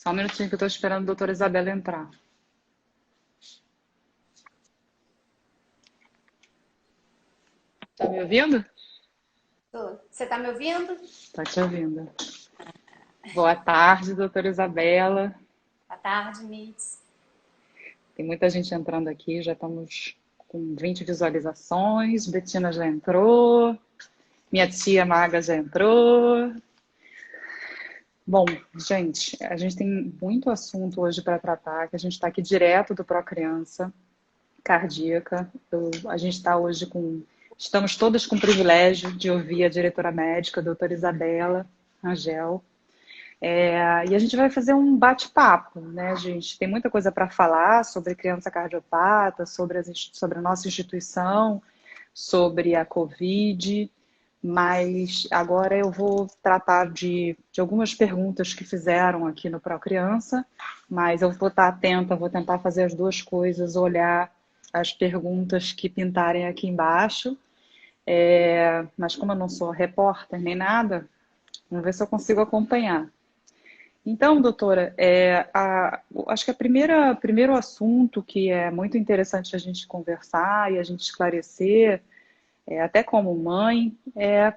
Só um minutinho que eu estou esperando a doutora Isabela entrar. Tá me ouvindo? Tô. Você está me ouvindo? Tá te ouvindo. Boa tarde, doutora Isabela. Boa tarde, Miss. Tem muita gente entrando aqui, já estamos com 20 visualizações. Betina já entrou, minha tia Maga já entrou. Bom, gente, a gente tem muito assunto hoje para tratar, que a gente está aqui direto do Procriança Cardíaca. A gente está hoje com... Estamos todas com o privilégio de ouvir a diretora médica, a doutora Isabela Rangel. E a gente vai fazer um bate-papo, né, gente? Tem muita coisa para falar sobre criança cardiopata, sobre a nossa instituição, sobre a Covid, mas agora eu vou tratar de algumas perguntas que fizeram aqui no Procriança, mas eu vou estar atenta, vou tentar fazer as duas coisas, olhar as perguntas que pintarem aqui embaixo, mas como eu não sou repórter nem nada, vamos ver se eu consigo acompanhar. Então, doutora, acho que primeiro assunto que é muito interessante a gente conversar e a gente esclarecer, até como mãe,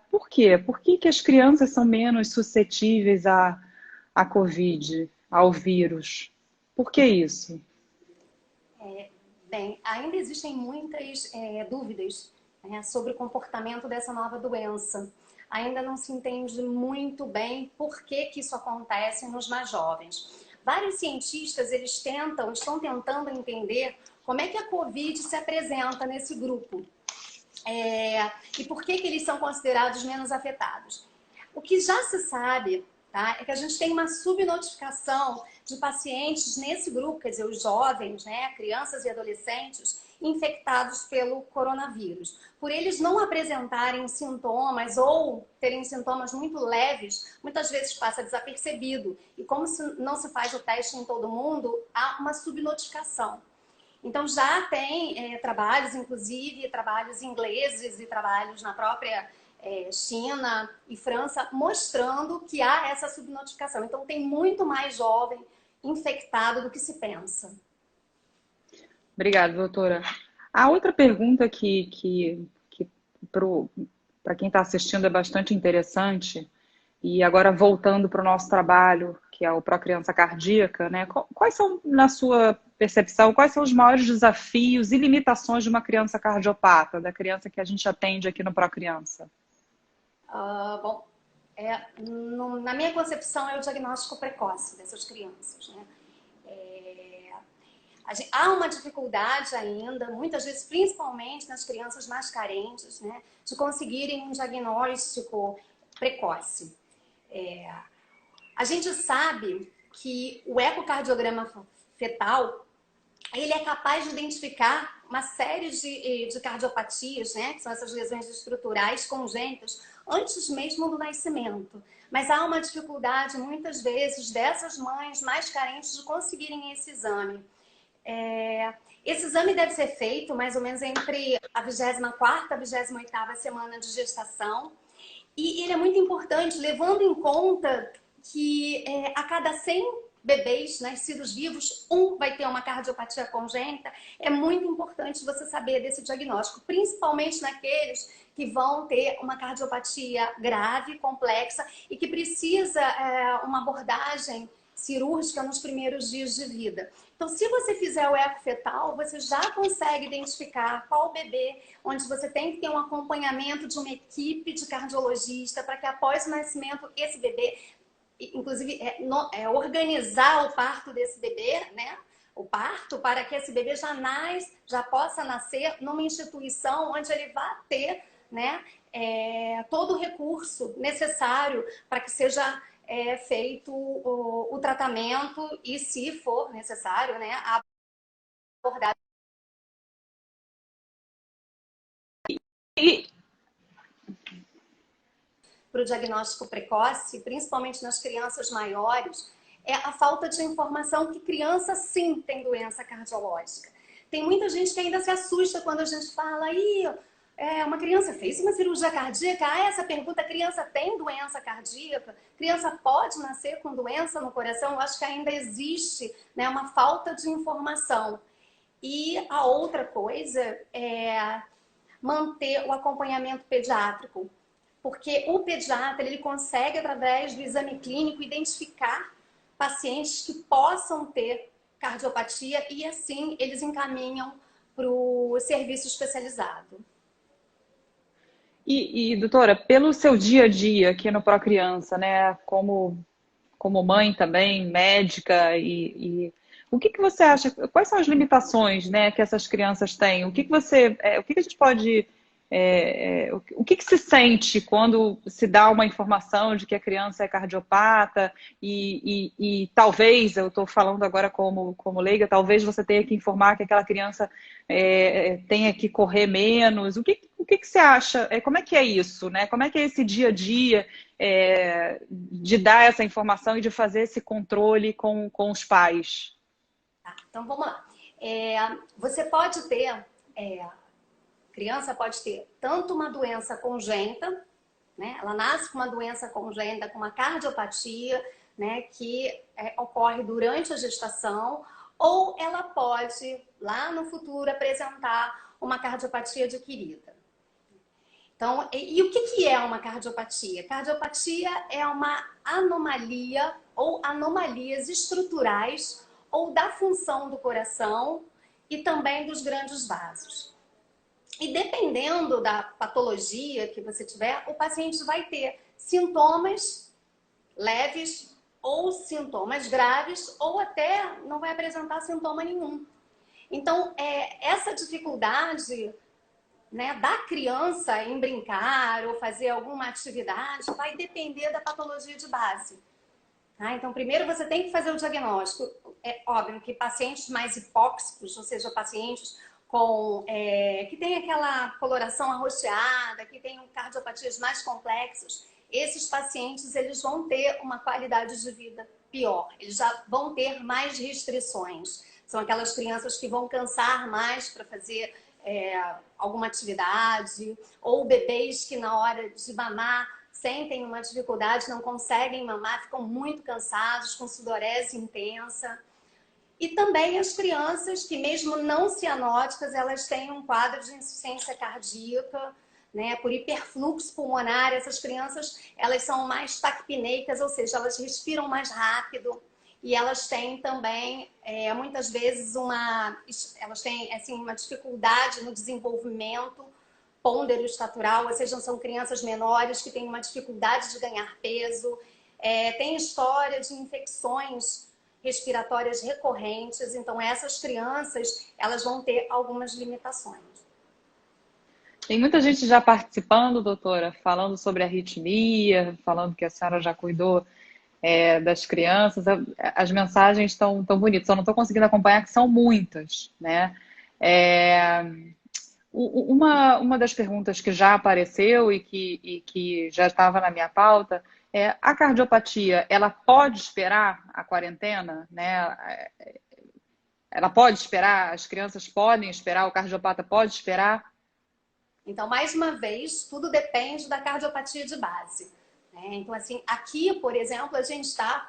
por quê? Por que que as crianças são menos suscetíveis à Covid, ao vírus? Por que isso? Bem, ainda existem muitas dúvidas, né, sobre o comportamento dessa nova doença. Ainda não se entende muito bem por que que isso acontece nos mais jovens. Vários cientistas estão tentando entender como é que a Covid se apresenta nesse grupo. E por que que eles são considerados menos afetados. O que já se sabe, tá, é que a gente tem uma subnotificação de pacientes nesse grupo, quer dizer, os jovens, né, crianças e adolescentes, infectados pelo coronavírus. Por eles não apresentarem sintomas ou terem sintomas muito leves, muitas vezes passa desapercebido. E como não se faz o teste em todo mundo, há uma subnotificação. Então já tem trabalhos, inclusive trabalhos ingleses e trabalhos na própria China e França, mostrando que há essa subnotificação. Então tem muito mais jovem infectado do que se pensa. Obrigada, doutora. A outra pergunta que para quem está assistindo é bastante interessante, e agora voltando para o nosso trabalho, que é o Procriança Cardíaca, né? Quais são, na sua percepção, quais são os maiores desafios e limitações de uma criança cardiopata, da criança que a gente atende aqui no Procriança? Bom, na minha concepção é o diagnóstico precoce dessas crianças, né? Há uma dificuldade ainda, muitas vezes, principalmente nas crianças mais carentes, né, de conseguirem um diagnóstico precoce. A gente sabe que o ecocardiograma fetal, ele é capaz de identificar uma série de cardiopatias, né, que são essas lesões estruturais congênitas, antes mesmo do nascimento. Mas há uma dificuldade, muitas vezes, dessas mães mais carentes de conseguirem esse exame. Esse exame deve ser feito mais ou menos entre a 24ª e a 28ª semana de gestação. E ele é muito importante, levando em conta que a cada 100 bebês nascidos vivos, um vai ter uma cardiopatia congênita. É muito importante você saber desse diagnóstico, principalmente naqueles que vão ter uma cardiopatia grave, complexa e que precisa uma abordagem cirúrgica nos primeiros dias de vida. Então, se você fizer o eco fetal, você já consegue identificar qual bebê, onde você tem que ter um acompanhamento de uma equipe de cardiologista para que após o nascimento esse bebê, inclusive organizar o parto desse bebê, né? O parto para que esse bebê já possa nascer numa instituição onde ele vai ter, né, todo o recurso necessário para que seja feito o tratamento e, se for necessário, né, a abordagem. E, Para o diagnóstico precoce, principalmente nas crianças maiores, é a falta de informação que criança sim tem doença cardiológica. Tem muita gente que ainda se assusta quando a gente fala, uma criança fez uma cirurgia cardíaca? Ah, essa pergunta, a criança tem doença cardíaca? A criança pode nascer com doença no coração? Eu acho que ainda existe, né, uma falta de informação. E a outra coisa é manter o acompanhamento pediátrico, porque o pediatra ele consegue, através do exame clínico, identificar pacientes que possam ter cardiopatia e assim eles encaminham para o serviço especializado. Doutora, pelo seu dia a dia aqui no Procriança, né, como mãe também, médica, o que que você acha, quais são as limitações, né, que essas crianças têm? O que que a gente pode, o que que se sente quando se dá uma informação de que a criança é cardiopata e talvez, eu estou falando agora como leiga, talvez você tenha que informar que aquela criança tenha que correr menos. O que que você acha? Como é que é isso, né? Como é que é esse dia a dia? De dar essa informação e de fazer esse controle com os pais. Tá, então vamos lá. Você pode ter, criança pode ter tanto uma doença congênita, né? Ela nasce com uma doença congênita, com uma cardiopatia, né? Que ocorre durante a gestação, ou ela pode, lá no futuro, apresentar uma cardiopatia adquirida. Então, e o que é uma cardiopatia? Cardiopatia é uma anomalia ou anomalias estruturais ou da função do coração e também dos grandes vasos. E dependendo da patologia que você tiver, o paciente vai ter sintomas leves ou sintomas graves ou até não vai apresentar sintoma nenhum. Então, essa dificuldade, né, da criança em brincar ou fazer alguma atividade vai depender da patologia de base. Tá? Então, primeiro você tem que fazer o diagnóstico. É óbvio que pacientes mais hipóxicos, ou seja, pacientes que tem aquela coloração arroxeada, que tem cardiopatias mais complexas, esses pacientes eles vão ter uma qualidade de vida pior, eles já vão ter mais restrições. São aquelas crianças que vão cansar mais para fazer alguma atividade, ou bebês que na hora de mamar sentem uma dificuldade, não conseguem mamar, ficam muito cansados, com sudorese intensa. E também as crianças que, mesmo não cianóticas, elas têm um quadro de insuficiência cardíaca, né, por hiperfluxo pulmonar. Essas crianças, elas são mais taquipneicas, ou seja, elas respiram mais rápido. E elas têm também, muitas vezes, elas têm assim, uma dificuldade no desenvolvimento pondero-estatural, ou seja, são crianças menores que têm uma dificuldade de ganhar peso, tem história de infecções respiratórias recorrentes, então essas crianças, elas vão ter algumas limitações. Tem muita gente já participando, doutora, falando sobre arritmia, falando que a senhora já cuidou das crianças. As mensagens estão tão bonitas, só não estou conseguindo acompanhar, que são muitas, né? Uma das perguntas que já apareceu e que já estava na minha pauta é: a cardiopatia, ela pode esperar a quarentena, né? Ela pode esperar, as crianças podem esperar, o cardiopata pode esperar? Então, mais uma vez, tudo depende da cardiopatia de base. Então, assim, aqui, por exemplo, a gente está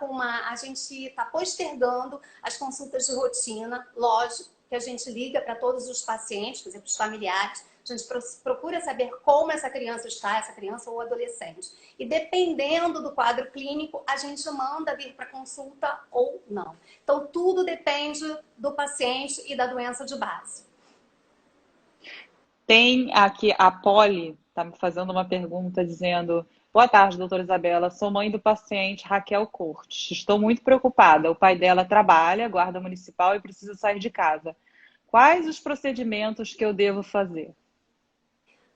postergando as consultas de rotina, lógico que a gente liga para todos os pacientes, por exemplo, os familiares, a gente procura saber como essa criança está, essa criança ou adolescente. E dependendo do quadro clínico, a gente manda vir para consulta ou não. Então, tudo depende do paciente e da doença de base. Tem aqui a Polly, está me fazendo uma pergunta dizendo: boa tarde, doutora Isabela. Sou mãe do paciente Raquel Cortes. Estou muito preocupada. O pai dela trabalha, guarda municipal e precisa sair de casa. Quais os procedimentos que eu devo fazer?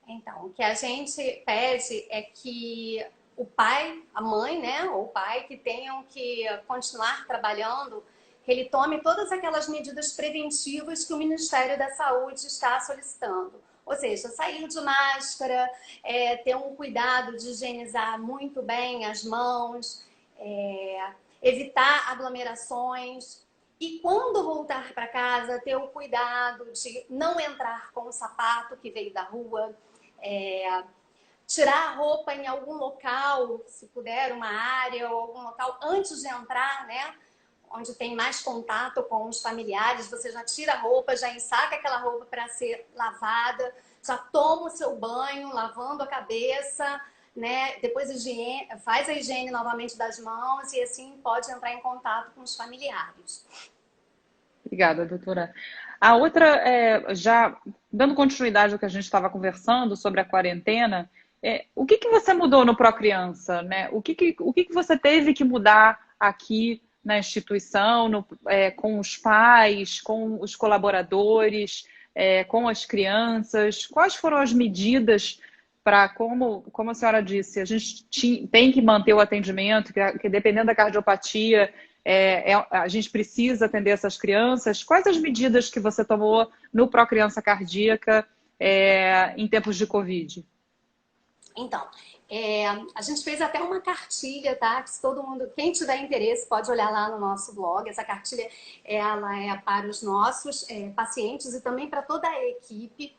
Então, o que a gente pede é que o pai, a mãe, né, ou o pai que tenham que continuar trabalhando, que ele tome todas aquelas medidas preventivas que o Ministério da Saúde está solicitando. Ou seja, sair de máscara, ter um cuidado de higienizar muito bem as mãos, evitar aglomerações. E quando voltar para casa, ter o cuidado de não entrar com o sapato que veio da rua, Tirar a roupa em algum local, se puder, uma área ou algum local antes de entrar, né? Onde tem mais contato com os familiares, você já tira a roupa, já ensaca aquela roupa para ser lavada, já toma o seu banho, lavando a cabeça, né? Depois faz a higiene novamente das mãos e assim pode entrar em contato com os familiares. Obrigada, doutora. A outra, já dando continuidade ao que a gente estava conversando sobre a quarentena, o que você mudou no Procriança, né? O que você teve que mudar aqui na instituição, com os pais, com os colaboradores, com as crianças? Quais foram as medidas para, como a senhora disse, a gente tem que manter o atendimento, que dependendo da cardiopatia, a gente precisa atender essas crianças. Quais as medidas que você tomou no Procriança Cardíaca em tempos de Covid? Então, a gente fez até uma cartilha, tá? Que se todo mundo, quem tiver interesse, pode olhar lá no nosso blog. Essa cartilha, ela é para os nossos pacientes e também para toda a equipe.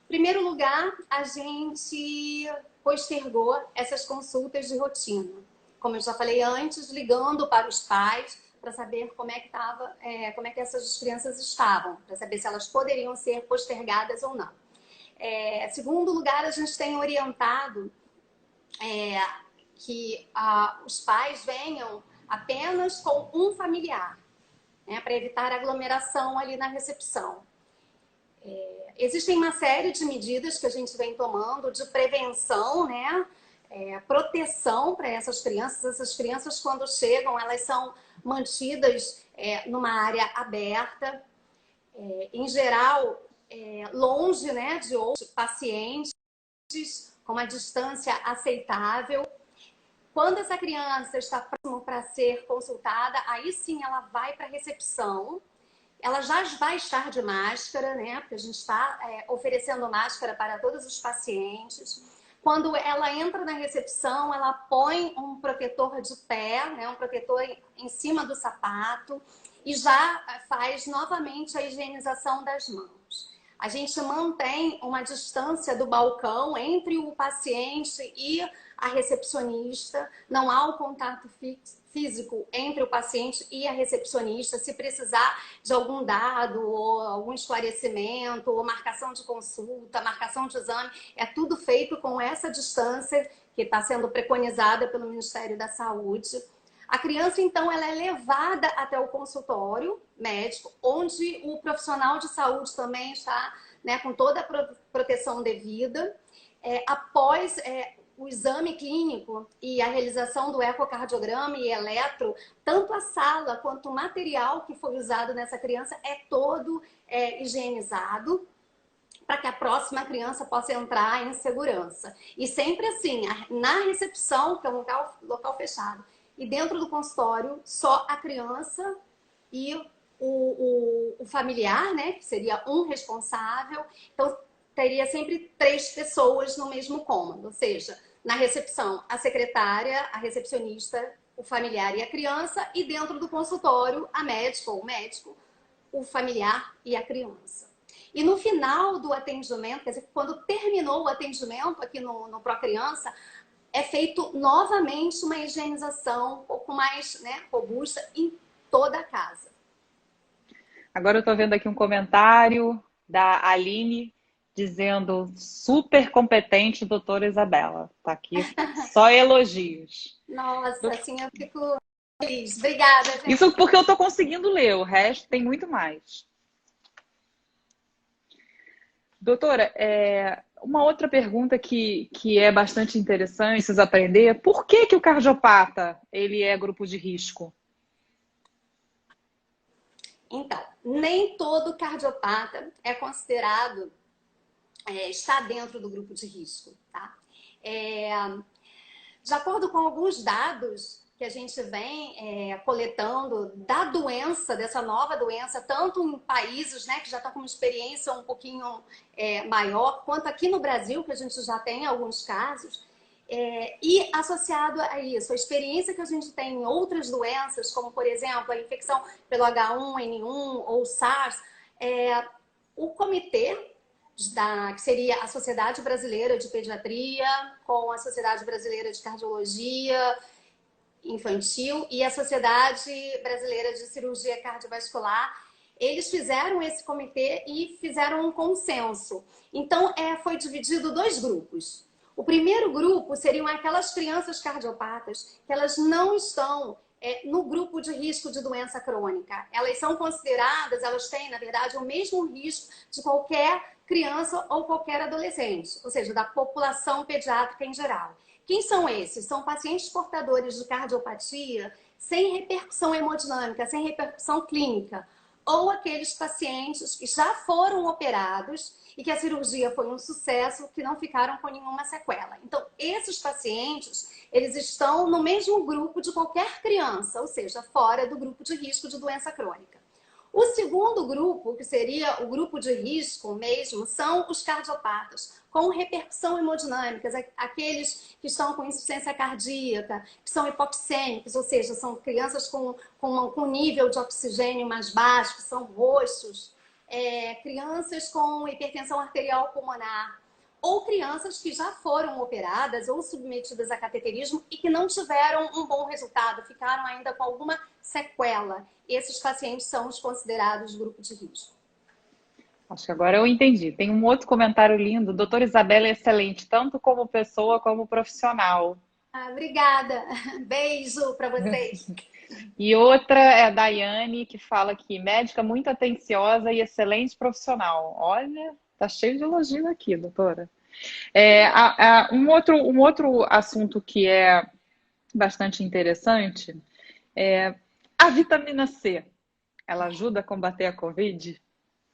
Em primeiro lugar, a gente postergou essas consultas de rotina. Como eu já falei antes, ligando para os pais para saber como é que essas crianças estavam, para saber se elas poderiam ser postergadas ou não. Segundo lugar, a gente tem orientado que os pais venham apenas com um familiar, né, para evitar aglomeração ali na recepção. Existem uma série de medidas que a gente vem tomando de prevenção, né, proteção para essas crianças. Essas crianças, quando chegam, elas são mantidas numa área aberta, em geral, longe, né, de outros pacientes, com uma distância aceitável. Quando essa criança está próxima para ser consultada, aí sim ela vai para a recepção. Ela já vai estar de máscara, né? Porque a gente está oferecendo máscara para todos os pacientes. Quando ela entra na recepção, ela põe um protetor de pé, né? Um protetor em cima do sapato e já faz novamente a higienização das mãos. A gente mantém uma distância do balcão entre o paciente e a recepcionista. Não há o contato físico entre o paciente e a recepcionista. Se precisar de algum dado, ou algum esclarecimento, ou marcação de consulta, marcação de exame, é tudo feito com essa distância que está sendo preconizada pelo Ministério da Saúde. A criança, então, ela é levada até o consultório médico, onde o profissional de saúde também está, né, com toda a proteção devida. Após o exame clínico e a realização do ecocardiograma e eletro, tanto a sala quanto o material que foi usado nessa criança é todo higienizado, para que a próxima criança possa entrar em segurança. E sempre assim, na recepção, que é um local fechado, e dentro do consultório, só a criança e o familiar, né, que seria um responsável. Então, teria sempre 3 pessoas no mesmo cômodo, ou seja, na recepção, a secretária, a recepcionista, o familiar e a criança, e dentro do consultório, a médica ou o médico, o familiar e a criança. E no final do atendimento, quer dizer, quando terminou o atendimento aqui no Procriança, é feito novamente uma higienização um pouco mais, né, robusta em toda a casa. Agora eu estou vendo aqui um comentário da Aline dizendo super competente, doutora Isabela. Tá aqui só elogios. Nossa, assim eu fico feliz. Obrigada, gente. Isso porque eu estou conseguindo ler, o resto tem muito mais. Doutora, uma outra pergunta que é bastante interessante, precisa aprender, por que o cardiopata ele é grupo de risco? Então, nem todo cardiopata é considerado, está dentro do grupo de risco, tá? De acordo com alguns dados que a gente vem coletando da doença, dessa nova doença, tanto em países, né, que já estão com uma experiência um pouquinho maior, quanto aqui no Brasil, que a gente já tem alguns casos, e associado a isso, a experiência que a gente tem em outras doenças, como, por exemplo, a infecção pelo H1N1 ou SARS, o comitê que seria a Sociedade Brasileira de Pediatria, com a Sociedade Brasileira de Cardiologia Infantil e a Sociedade Brasileira de Cirurgia Cardiovascular. Eles fizeram esse comitê e fizeram um consenso. Então, foi dividido dois grupos. O primeiro grupo seriam aquelas crianças cardiopatas que elas não estão no grupo de risco de doença crônica. Elas são consideradas, elas têm, na verdade, o mesmo risco de qualquer criança ou qualquer adolescente, ou seja, da população pediátrica em geral. Quem são esses? São pacientes portadores de cardiopatia sem repercussão hemodinâmica, sem repercussão clínica, ou aqueles pacientes que já foram operados e que a cirurgia foi um sucesso, que não ficaram com nenhuma sequela. Então, esses pacientes, eles estão no mesmo grupo de qualquer criança, ou seja, fora do grupo de risco de doença crônica. O segundo grupo, que seria o grupo de risco mesmo, são os cardiopatas, com repercussão hemodinâmica, aqueles que estão com insuficiência cardíaca, que são hipoxêmicos, ou seja, são crianças com nível de oxigênio mais baixo, que são roxos, crianças com hipertensão arterial pulmonar, ou crianças que já foram operadas ou submetidas a cateterismo e que não tiveram um bom resultado, ficaram ainda com alguma sequela. Esses pacientes são os considerados grupo de risco. Acho que agora eu entendi. Tem um outro comentário lindo. Doutora Isabela é excelente, tanto como pessoa como profissional. Obrigada. Beijo para vocês. E outra é a Daiane, que fala que médica muito atenciosa e excelente profissional. Olha, tá cheio de elogio aqui, doutora. Um outro assunto que é bastante interessante é a vitamina C. Ela ajuda a combater a Covid?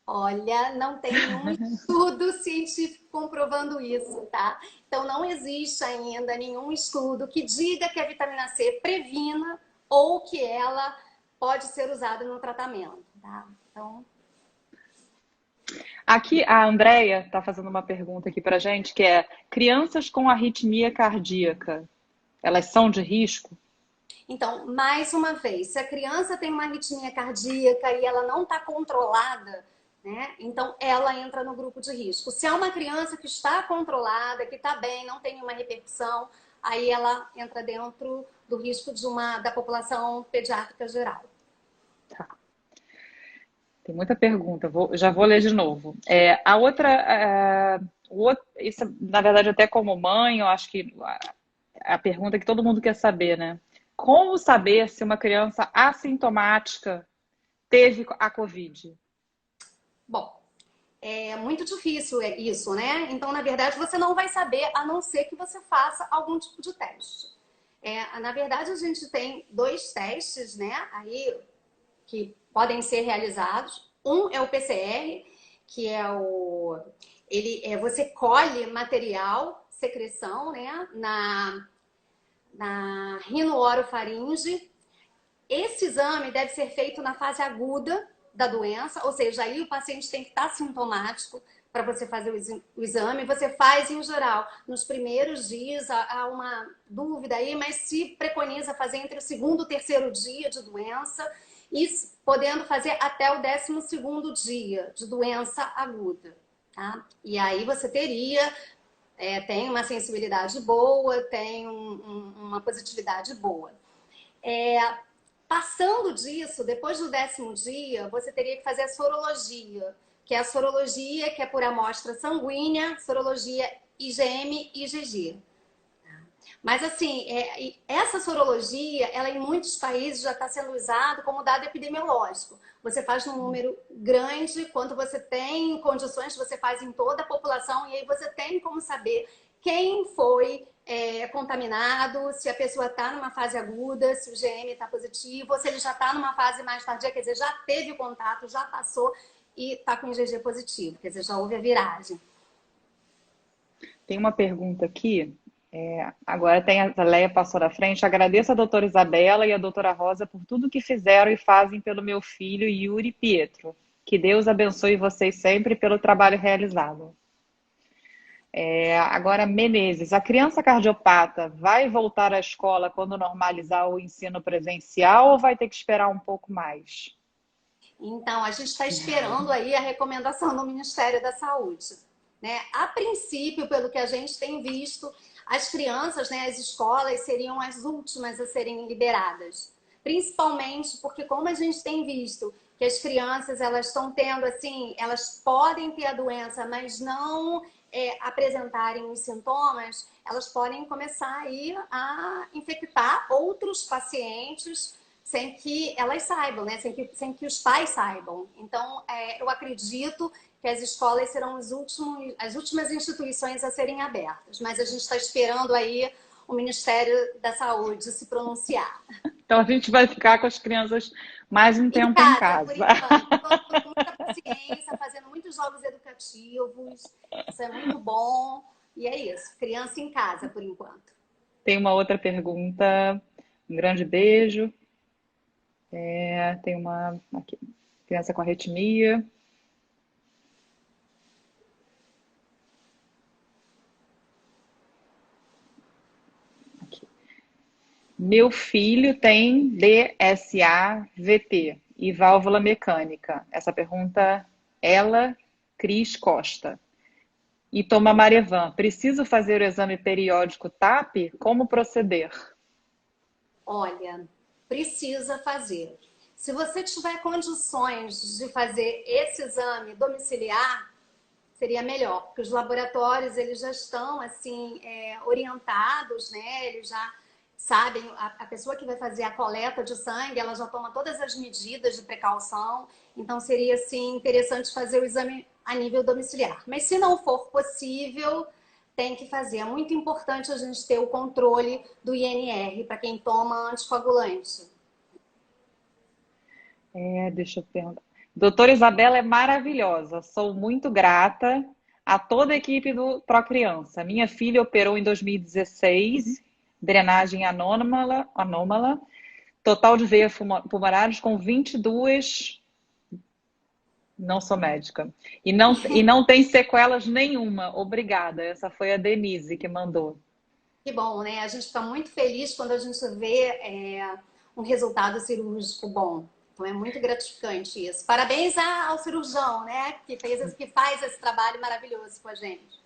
Olha, não tem nenhum estudo científico comprovando isso, tá? Então, não existe ainda nenhum estudo que diga que a vitamina C previna ou que ela pode ser usada no tratamento, tá? Então... Aqui, a Andrea está fazendo uma pergunta aqui pra gente, que é: crianças com arritmia cardíaca, elas são de risco? Então, mais uma vez, se a criança tem uma arritmia cardíaca e ela não está controlada, né? Então, ela entra no grupo de risco. Se é uma criança que está controlada, que está bem, não tem nenhuma repercussão, aí ela entra dentro do risco da população pediátrica geral. Tá. Tem muita pergunta, já vou ler de novo. A outra, isso na verdade até como mãe, eu acho que a pergunta que todo mundo quer saber, né? Como saber se uma criança assintomática teve a Covid? Bom, é muito difícil isso, né? Então, na verdade, você não vai saber, a não ser que você faça algum tipo de teste. Na verdade, a gente tem dois testes, né? Aí, que podem ser realizados. Um é o PCR, que você colhe material, secreção, né? Na rinoorofaringe. Esse exame deve ser feito na fase aguda da doença, ou seja, aí o paciente tem que estar sintomático para você fazer o exame. Você faz, em geral, nos primeiros dias, há uma dúvida aí, mas se preconiza fazer entre o segundo e o terceiro dia de doença e podendo fazer até o 12º dia de doença aguda, tá? E aí você tem uma sensibilidade boa, tem uma positividade boa. Passando disso, depois do 10º dia, você teria que fazer a sorologia, que é a sorologia que é por amostra sanguínea, sorologia IgM e IgG. Mas assim, essa sorologia, ela em muitos países já está sendo usada como dado epidemiológico. Você faz num número grande, quando você tem condições, você faz em toda a população, e aí você tem como saber quem foi contaminado, se a pessoa está numa fase aguda, se o GM está positivo, ou se ele já está numa fase mais tardia, quer dizer, já teve o contato, já passou e está com IgG positivo, quer dizer, já houve a viragem. Tem uma pergunta aqui. Agora a Leia passou na frente. Agradeço a doutora Isabela e a doutora Rosa por tudo que fizeram e fazem pelo meu filho Yuri Pietro. Que Deus abençoe vocês sempre pelo trabalho realizado. Agora, Menezes, a criança cardiopata vai voltar à escola quando normalizar o ensino presencial ou vai ter que esperar um pouco mais? Então, a gente está esperando aí a recomendação do Ministério da Saúde. né? A princípio, pelo que a gente tem visto, as crianças, né, as escolas seriam as últimas a serem liberadas. Principalmente porque, como a gente tem visto que as crianças elas estão tendo, assim, elas podem ter a doença, mas não apresentarem os sintomas, elas podem começar aí a infectar outros pacientes sem que elas saibam, né? Sem que os pais saibam. Então, eu acredito que as escolas serão as últimas instituições a serem abertas. Mas a gente está esperando aí o Ministério da Saúde se pronunciar. Então a gente vai ficar com as crianças mais um tempo em Por casa. enquanto, com muita paciência, fazendo muitos jogos educativos. Isso é muito bom. E é isso, criança em casa, por enquanto. Tem uma outra pergunta. Um grande beijo. Tem uma aqui, criança com arritmia. Aqui. Meu filho tem DSA-VT e válvula mecânica. Essa pergunta, ela, Cris Costa. E toma Marevan. Preciso fazer o exame periódico TAP? Como proceder? Olha, precisa fazer. Se você tiver condições de fazer esse exame domiciliar, seria melhor, porque os laboratórios eles já estão assim orientados, né? Eles já sabem, a pessoa que vai fazer a coleta de sangue, ela já toma todas as medidas de precaução, então seria assim interessante fazer o exame a nível domiciliar. Mas se não for possível, tem que fazer. É muito importante a gente ter o controle do INR para quem toma anticoagulante. Deixa eu perguntar. Doutora Isabela é maravilhosa. Sou muito grata a toda a equipe do Procriança. Minha filha operou em 2016, drenagem anômala, total de veias pulmonares com 22. Não sou médica. E não tem sequelas nenhuma. Obrigada. Essa foi a Denise que mandou. Que bom, né? A gente fica muito feliz quando a gente vê um resultado cirúrgico bom. Então é muito gratificante isso. Parabéns ao cirurgião, né? Que faz esse trabalho maravilhoso com a gente.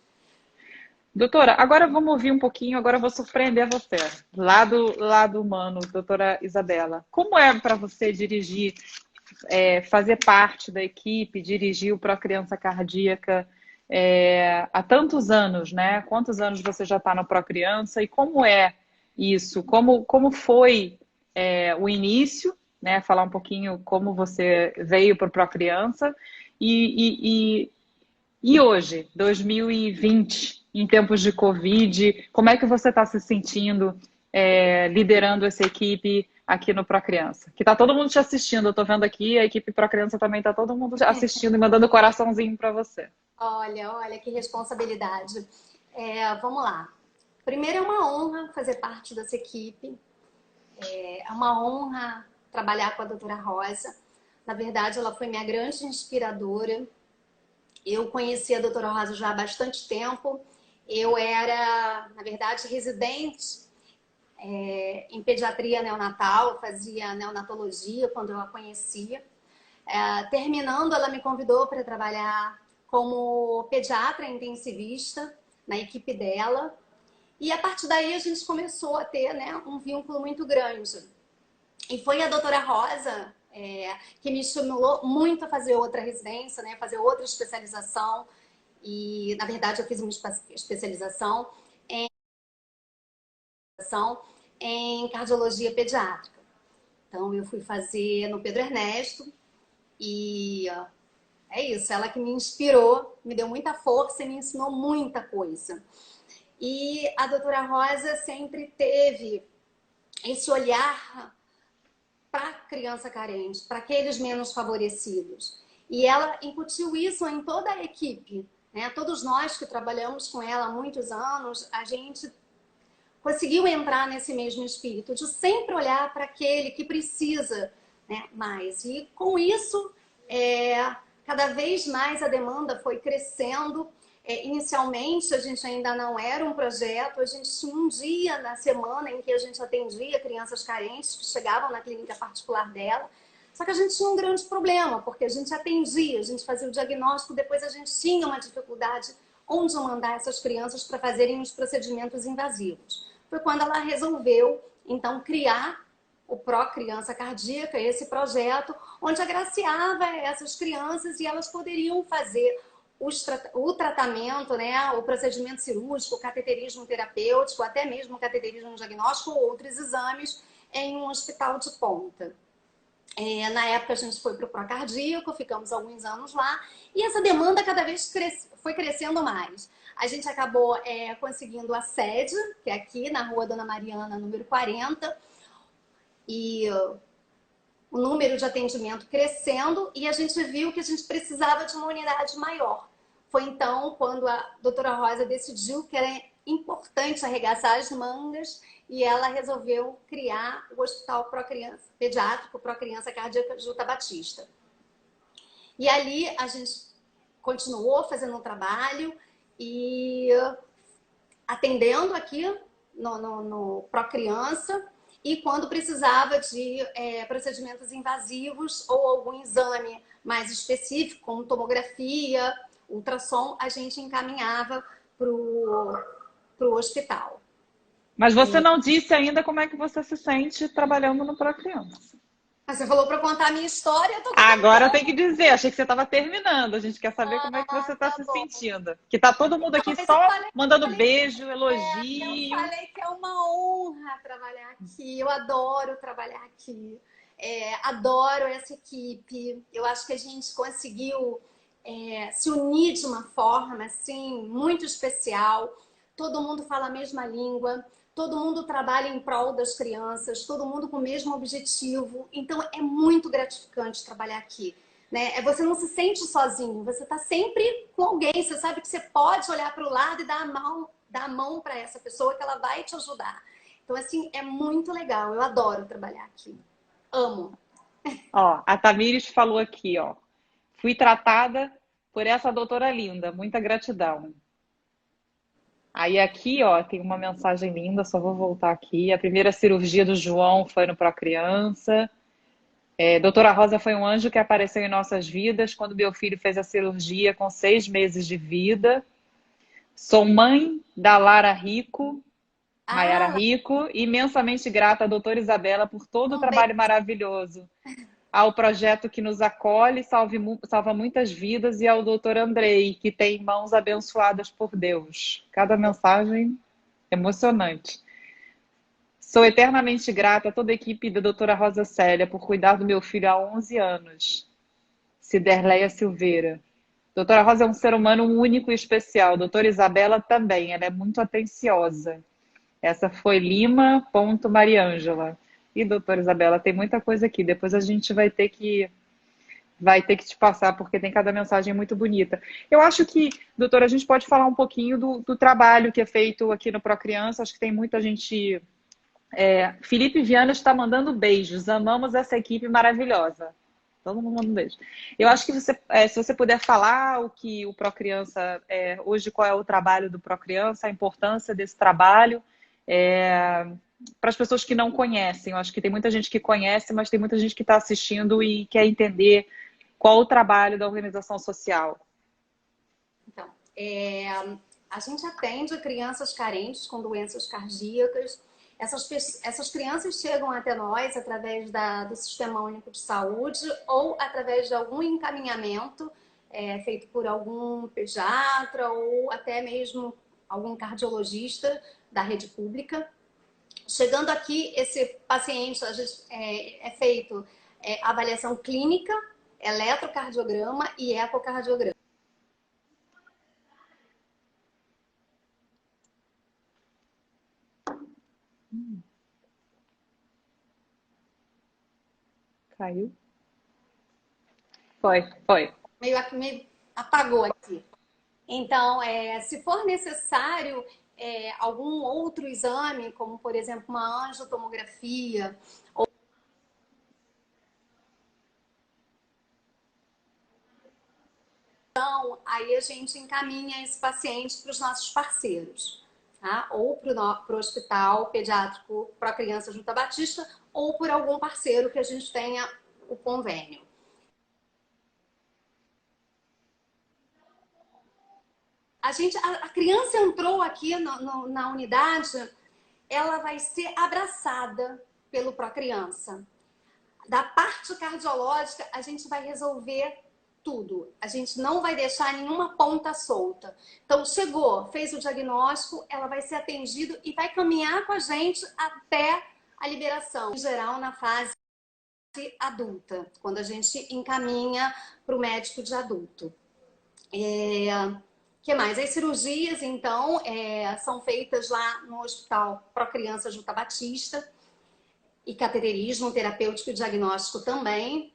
Doutora, agora vamos ouvir um pouquinho, agora eu vou surpreender você. Lado humano, doutora Isabela. Como é para você dirigir, fazer parte da equipe, dirigir o Procriança Cardíaca há tantos anos, né? Quantos anos você já está no Procriança e como é isso? Como foi o início, né? Falar um pouquinho como você veio para o Procriança e hoje, 2020, em tempos de Covid, como é que você está se sentindo liderando essa equipe aqui no Procriança? Que está todo mundo te assistindo, eu estou vendo aqui, a equipe Procriança também está todo mundo assistindo e mandando coraçãozinho para você. Olha que responsabilidade. Vamos lá. Primeiro, é uma honra fazer parte dessa equipe. É uma honra trabalhar com a doutora Rosa. Na verdade, ela foi minha grande inspiradora. Eu conheci a doutora Rosa já há bastante tempo. Eu era, na verdade, residente em pediatria neonatal, fazia neonatologia quando eu a conhecia. Terminando, ela me convidou para trabalhar como pediatra intensivista na equipe dela. E a partir daí a gente começou a ter, né, um vínculo muito grande. E foi a doutora Rosa que me estimulou muito a fazer outra residência, né, fazer outra especialização. E, na verdade, eu fiz uma especialização em cardiologia pediátrica. Então, eu fui fazer no Pedro Ernesto e é isso, ela que me inspirou, me deu muita força e me ensinou muita coisa. E a doutora Rosa sempre teve esse olhar para a criança carente, para aqueles menos favorecidos. E ela incutiu isso em toda a equipe, né? Todos nós que trabalhamos com ela há muitos anos, a gente conseguiu entrar nesse mesmo espírito de sempre olhar para aquele que precisa, né, mais. E com isso, cada vez mais a demanda foi crescendo. Inicialmente, a gente ainda não era um projeto, a gente tinha um dia na semana em que a gente atendia crianças carentes que chegavam na clínica particular dela. Só que a gente tinha um grande problema, porque a gente atendia, a gente fazia o diagnóstico, depois a gente tinha uma dificuldade onde mandar essas crianças para fazerem os procedimentos invasivos. Foi quando ela resolveu, então, criar o Pro Criança Cardíaca, esse projeto, onde agraciava essas crianças e elas poderiam fazer o tratamento, né, o procedimento cirúrgico, o cateterismo terapêutico, até mesmo o cateterismo diagnóstico ou outros exames em um hospital de ponta. Na época a gente foi para o Procardíaco, ficamos alguns anos lá e essa demanda cada vez foi crescendo mais. A gente acabou conseguindo a sede, que é aqui na Rua Dona Mariana, número 40, e o número de atendimento crescendo e a gente viu que a gente precisava de uma unidade maior. Foi então quando a doutora Rosa decidiu que era importante arregaçar as mangas e ela resolveu criar o Hospital Procriança, Pediátrico Procriança Cardíaca Juta Batista. E ali a gente continuou fazendo um trabalho e atendendo aqui no Procriança e quando precisava de procedimentos invasivos ou algum exame mais específico, como tomografia, ultrassom, a gente encaminhava para o hospital. Mas você não disse ainda como é que você se sente trabalhando no Procriança. Você falou para contar a minha história, eu tô Agora tem que dizer, achei que você estava terminando. A gente quer saber como é que você está se bom. sentindo. Que tá todo mundo aqui só mandando beijo, elogio. Eu falei que é uma honra trabalhar aqui. Eu adoro trabalhar aqui. Adoro essa equipe. Eu acho que a gente conseguiu se unir de uma forma assim muito especial. Todo mundo fala a mesma língua. Todo mundo trabalha em prol das crianças, todo mundo com o mesmo objetivo. Então, é muito gratificante trabalhar aqui. Né? Você não se sente sozinho, você está sempre com alguém. Você sabe que você pode olhar para o lado e dar a mão para essa pessoa que ela vai te ajudar. Então, assim, é muito legal. Eu adoro trabalhar aqui. Amo. Ó, a Tamires falou aqui, ó. Fui tratada por essa doutora linda. Muita gratidão. Aí aqui, ó, tem uma mensagem linda, só vou voltar aqui. A primeira cirurgia do João foi no Procriança. Doutora Rosa foi um anjo que apareceu em nossas vidas quando meu filho fez a cirurgia com 6 meses de vida. Sou mãe da Lara Rico, Maiara Rico, imensamente grata à doutora Isabela por todo o trabalho maravilhoso, ao projeto que nos acolhe, salva muitas vidas, e ao doutor Andrei, que tem mãos abençoadas por Deus. Cada mensagem emocionante. Sou eternamente grata a toda a equipe da doutora Rosa Célia por cuidar do meu filho há 11 anos. Ciderleia Silveira. Doutora Rosa é um ser humano único e especial. Doutora Isabela também, ela é muito atenciosa. Essa foi Lima.Mariângela. E doutora Isabela, tem muita coisa aqui. Depois a gente vai ter que te passar, porque tem cada mensagem muito bonita. Eu acho que, doutora, a gente pode falar um pouquinho do trabalho que é feito aqui no Procriança. Acho que tem muita gente... Felipe Viana está mandando beijos. Amamos essa equipe maravilhosa. Todo mundo manda um beijo. Eu acho que se você puder falar o que o Procriança hoje, qual é o trabalho do Procriança, a importância desse trabalho, para as pessoas que não conhecem. Eu acho que tem muita gente que conhece, mas tem muita gente que está assistindo e quer entender qual o trabalho da organização social. Então, a gente atende crianças carentes com doenças cardíacas. Essas crianças chegam até nós através do Sistema Único de Saúde ou através de algum encaminhamento feito por algum pediatra ou até mesmo algum cardiologista da rede pública. Chegando aqui, esse paciente é feito avaliação clínica, eletrocardiograma e ecocardiograma. Caiu? Foi. Meio apagou aqui. Então, se for necessário algum outro exame, como por exemplo uma angiotomografia, então aí a gente encaminha esse paciente para os nossos parceiros, tá? Ou para o Hospital Pediátrico Procriança Juta Batista, ou por algum parceiro que a gente tenha o convênio. a criança entrou aqui na unidade, ela vai ser abraçada pelo Procriança. Da parte cardiológica, a gente vai resolver tudo. A gente não vai deixar nenhuma ponta solta. Então, chegou, fez o diagnóstico, ela vai ser atendida e vai caminhar com a gente até a liberação. Em geral, na fase adulta, quando a gente encaminha para o médico de adulto. Que mais? As cirurgias, então, são feitas lá no Hospital Procriança Juta Batista, e cateterismo terapêutico e diagnóstico também.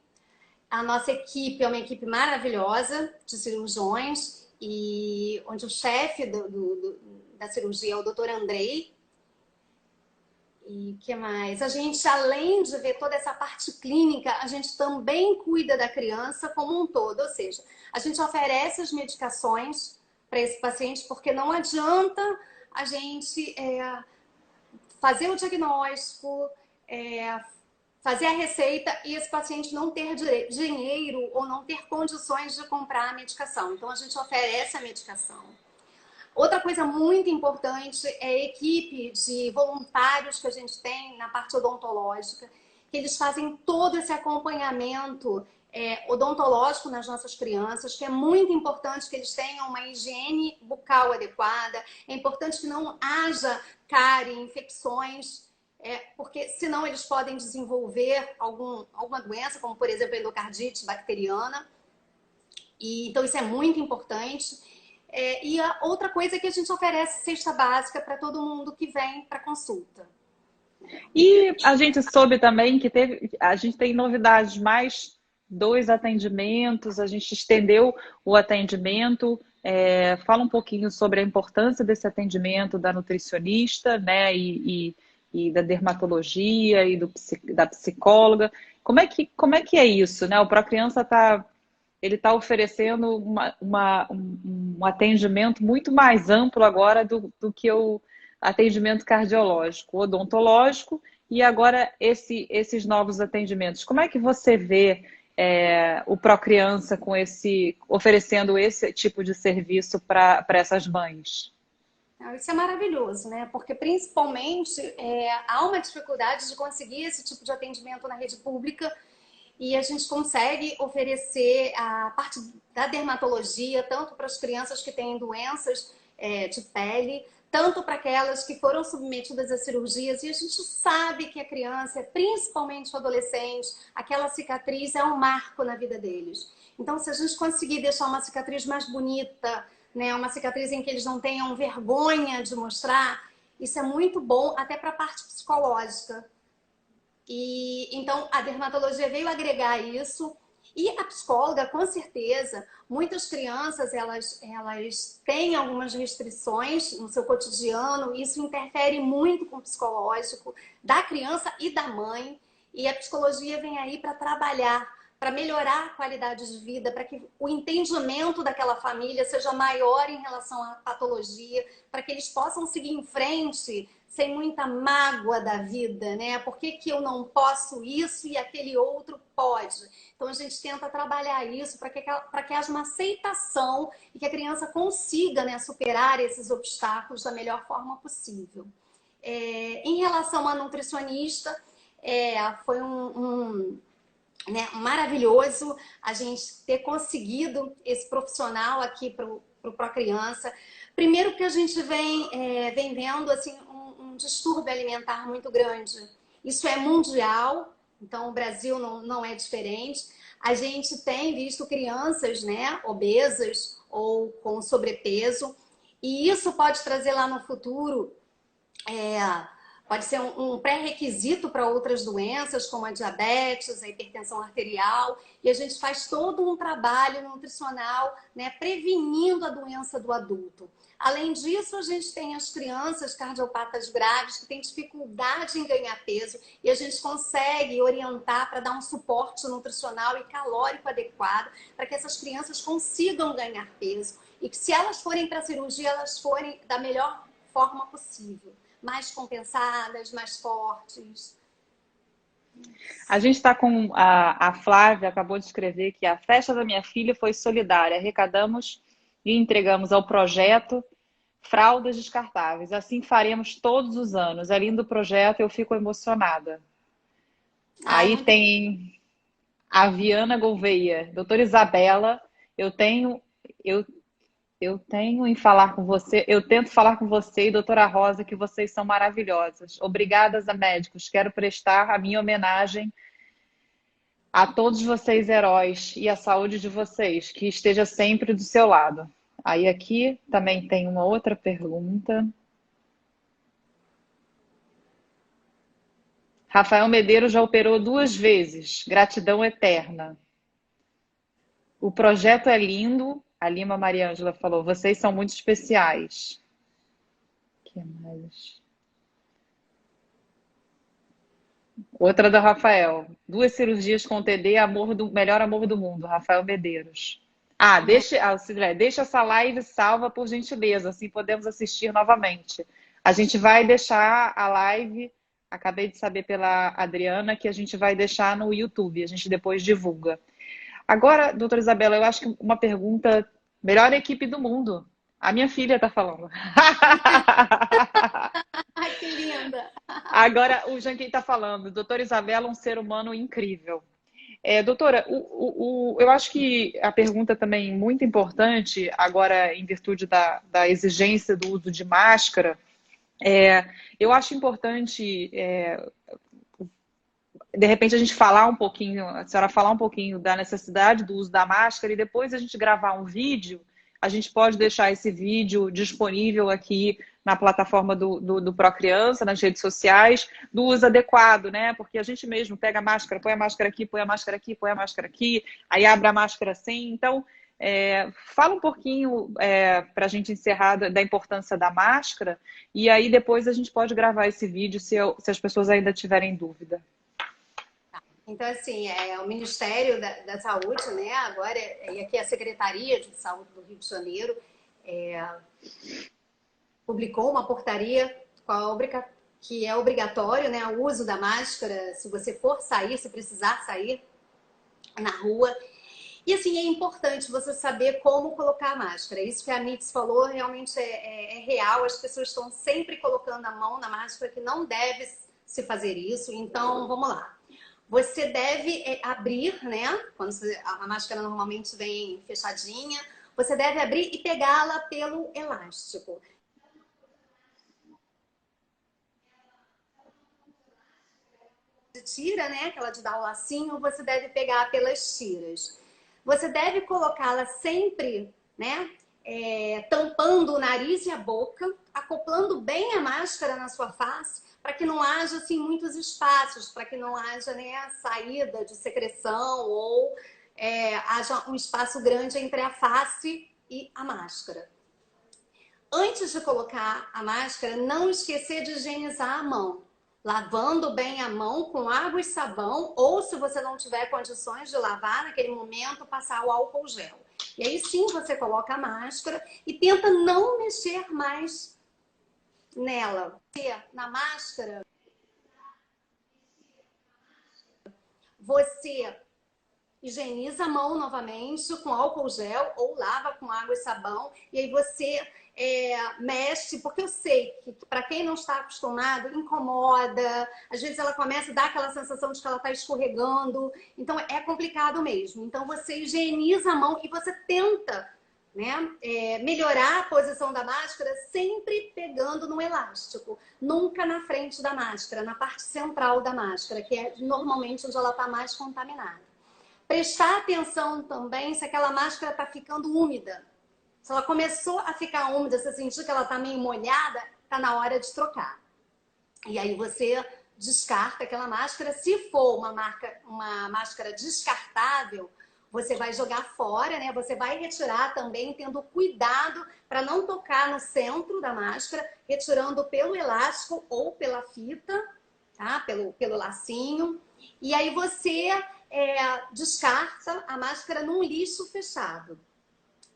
A nossa equipe é uma equipe maravilhosa de cirurgiões, e onde o chefe da cirurgia é o Dr. Andrei. E que mais? A gente, além de ver toda essa parte clínica, a gente também cuida da criança como um todo. Ou seja, a gente oferece as medicações para esse paciente, porque não adianta a gente fazer o diagnóstico, fazer a receita e esse paciente não ter dinheiro ou não ter condições de comprar a medicação. Então, a gente oferece a medicação. Outra coisa muito importante é a equipe de voluntários que a gente tem na parte odontológica, que eles fazem todo esse acompanhamento odontológico nas nossas crianças, que é muito importante que eles tenham uma higiene bucal adequada, é importante que não haja cárie, infecções, porque senão eles podem desenvolver alguma doença, como por exemplo a endocardite bacteriana. Então isso é muito importante. E a outra coisa é que a gente oferece cesta básica para todo mundo que vem para consulta. E a gente soube também que a gente tem novidades, mais 2 atendimentos, a gente estendeu o atendimento. Fala um pouquinho sobre a importância desse atendimento da nutricionista, né, e da dermatologia e da psicóloga. Como é que é isso, né? O Procriança ele está oferecendo um atendimento muito mais amplo agora do que o atendimento cardiológico, odontológico, e agora esses novos atendimentos. Como é que você vê o Procriança oferecendo esse tipo de serviço para essas mães? Isso é maravilhoso, né? Porque principalmente há uma dificuldade de conseguir esse tipo de atendimento na rede pública, e a gente consegue oferecer a parte da dermatologia, tanto para as crianças que têm doenças de pele, tanto para aquelas que foram submetidas a cirurgias. E a gente sabe que a criança, principalmente o adolescente, aquela cicatriz é um marco na vida deles. Então, se a gente conseguir deixar uma cicatriz mais bonita, né, uma cicatriz em que eles não tenham vergonha de mostrar, isso é muito bom até para a parte psicológica. E então a dermatologia veio agregar isso, e a psicóloga, com certeza. Muitas crianças elas têm algumas restrições no seu cotidiano, isso interfere muito com o psicológico da criança e da mãe, e a psicologia vem aí para trabalhar, para melhorar a qualidade de vida, para que o entendimento daquela família seja maior em relação à patologia, para que eles possam seguir em frente sem muita mágoa da vida, né? Por que eu não posso isso e aquele outro pode? Então a gente tenta trabalhar isso para que haja uma aceitação e que a criança consiga, né, superar esses obstáculos da melhor forma possível. Em relação à nutricionista, foi né, maravilhoso a gente ter conseguido esse profissional aqui para o Procriança. Primeiro que a gente vem vendo assim, um distúrbio alimentar muito grande. Isso é mundial, então o Brasil não é diferente. A gente tem visto crianças, né, obesas ou com sobrepeso, e isso pode trazer lá no futuro pode ser um pré-requisito para outras doenças, como a diabetes, a hipertensão arterial, e a gente faz todo um trabalho nutricional, né, prevenindo a doença do adulto. Além disso, a gente tem as crianças cardiopatas graves que têm dificuldade em ganhar peso, e a gente consegue orientar para dar um suporte nutricional e calórico adequado para que essas crianças consigam ganhar peso, e que se elas forem para a cirurgia, elas forem da melhor forma possível, mais compensadas, mais fortes. A gente está com a Flávia, acabou de escrever que a festa da minha filha foi solidária. Arrecadamos e entregamos ao projeto fraldas descartáveis. Assim faremos todos os anos. É lindo o projeto, eu fico emocionada. Ai, Aí muito tem a Viana Gouveia. Doutora Isabela, eu tenho, eu, eu tenho em falar com você, eu tento falar com você e doutora Rosa que vocês são maravilhosas. Obrigadas a médicos. Quero prestar a minha homenagem a todos vocês, heróis, e a saúde de vocês, que esteja sempre do seu lado. Aí aqui também tem uma outra pergunta. Rafael Medeiros já operou 2 vezes. Gratidão eterna. O projeto é lindo. A Lima Maria Ângela falou: vocês são muito especiais. O que mais? Outra da Rafael. 2 cirurgias com TD, melhor amor do mundo. Rafael Medeiros. Ah, Cilé, deixa essa live salva por gentileza, assim podemos assistir novamente. A gente vai deixar a live, acabei de saber pela Adriana, que a gente vai deixar no YouTube, a gente depois divulga. Agora, doutora Isabela, eu acho que uma pergunta, melhor equipe do mundo. A minha filha está falando. Ai, que linda! Agora, o Janquei está falando, doutora Isabela, um ser humano incrível. Doutora, eu acho que a pergunta também muito importante, agora em virtude da exigência do uso de máscara, eu acho importante, de repente, a gente falar um pouquinho, a senhora falar um pouquinho da necessidade do uso da máscara e depois a gente gravar um vídeo. A gente pode deixar esse vídeo disponível aqui na plataforma do Procriança, nas redes sociais, do uso adequado, né? Porque a gente mesmo pega a máscara, põe a máscara aqui, põe a máscara aqui, põe a máscara aqui, aí abre a máscara assim. Então, fala um pouquinho para a gente encerrar da importância da máscara e aí depois a gente pode gravar esse vídeo se as pessoas ainda tiverem dúvida. Então, assim, o Ministério da Saúde, né, agora, e aqui a Secretaria de Saúde do Rio de Janeiro, publicou uma portaria que é obrigatório, né, o uso da máscara, se você for sair, se precisar sair na rua. E, assim, é importante você saber como colocar a máscara. Isso que a Mits falou realmente é real. As pessoas estão sempre colocando a mão na máscara, que não deve se fazer isso. Então, vamos lá. Você deve abrir, né? Quando a máscara normalmente vem fechadinha, você deve abrir e pegá-la pelo elástico. Tira, né? Aquela de dar o lacinho, você deve pegar pelas tiras. Você deve colocá-la sempre, né? Tampando o nariz e a boca, acoplando bem a máscara na sua face, para que não haja assim muitos espaços, para que não haja, né, a saída de secreção ou haja um espaço grande entre a face e a máscara. Antes de colocar a máscara, não esquecer de higienizar a mão, lavando bem a mão com água e sabão, ou se você não tiver condições de lavar naquele momento, passar o álcool gel. E aí sim você coloca a máscara e tenta não mexer mais nela. Na máscara, você higieniza a mão novamente com álcool gel ou lava com água e sabão. E aí você mexe, porque eu sei que para quem não está acostumado, incomoda. Às vezes ela começa a dar aquela sensação de que ela está escorregando. Então é complicado mesmo. Então você higieniza a mão e você tenta, né, melhorar a posição da máscara sempre pegando no elástico. Nunca na frente da máscara, na parte central da máscara, que é normalmente onde ela está mais contaminada. Prestar atenção também se aquela máscara está ficando úmida. Se ela começou a ficar úmida, você sentiu que ela está meio molhada, está na hora de trocar. E aí você descarta aquela máscara. Se for uma máscara descartável, você vai jogar fora, né? Você vai retirar também, tendo cuidado para não tocar no centro da máscara, retirando pelo elástico ou pela fita, tá? Pelo lacinho. E aí você descarta a máscara num lixo fechado.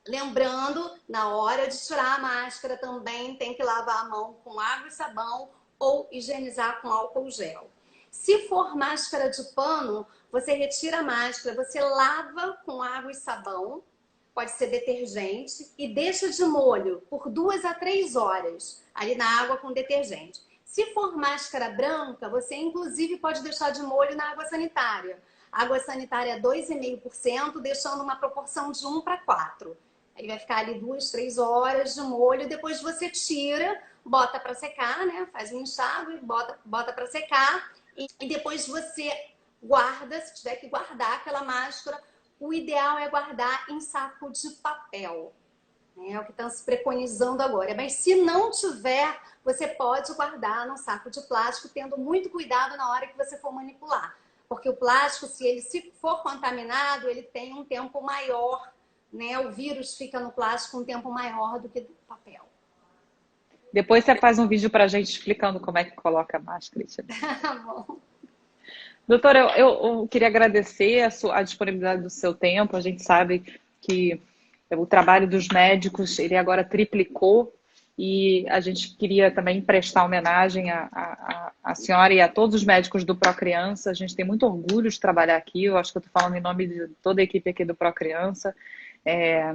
Lembrando, na hora de tirar a máscara também tem que lavar a mão com água e sabão ou higienizar com álcool gel. Se for máscara de pano, você retira a máscara, você lava com água e sabão, pode ser detergente, e deixa de molho por 2 a 3 horas ali na água com detergente. Se for máscara branca, você inclusive pode deixar de molho na água sanitária. Água sanitária 2,5%, deixando uma proporção de 1:4. Aí vai ficar ali 2, 3 horas de molho, depois você tira, bota para secar, né? Faz um enxágue, bota para secar e depois você guarda, se tiver que guardar aquela máscara, o ideal é guardar em saco de papel. É o que estão se preconizando agora. Mas se não tiver, você pode guardar num saco de plástico, tendo muito cuidado na hora que você for manipular. Porque o plástico, se for contaminado, ele tem um tempo maior, né? O vírus fica no plástico um tempo maior do que do papel. Depois você faz um vídeo para a gente explicando como é que coloca a máscara. Bom. Doutora, eu queria agradecer a disponibilidade do seu tempo. A gente sabe que o trabalho dos médicos, ele agora triplicou, e a gente queria também prestar homenagem à senhora e a todos os médicos do Procriança. A gente tem muito orgulho de trabalhar aqui. Eu acho que eu estou falando em nome de toda a equipe aqui do Procriança.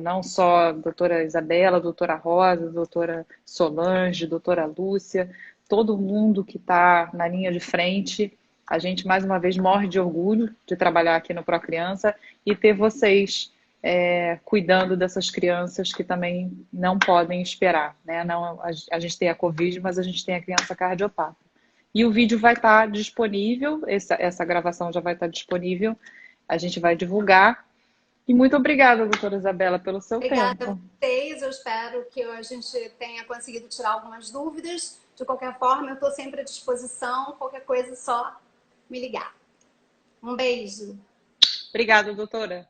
Não só a doutora Isabela, a doutora Rosa, a doutora Solange, a doutora Lúcia, todo mundo que está na linha de frente. A gente, mais uma vez, morre de orgulho de trabalhar aqui no Procriança e ter vocês cuidando dessas crianças que também não podem esperar, né? Não, a gente tem a Covid, mas a gente tem a criança cardiopata. E o vídeo vai estar disponível, essa gravação já vai estar disponível, a gente vai divulgar. E muito obrigada, doutora Isabela, pelo seu tempo. Obrigada a vocês, eu espero que a gente tenha conseguido tirar algumas dúvidas. De qualquer forma, eu estou sempre à disposição, qualquer coisa é só me ligar. Um beijo. Obrigada, doutora.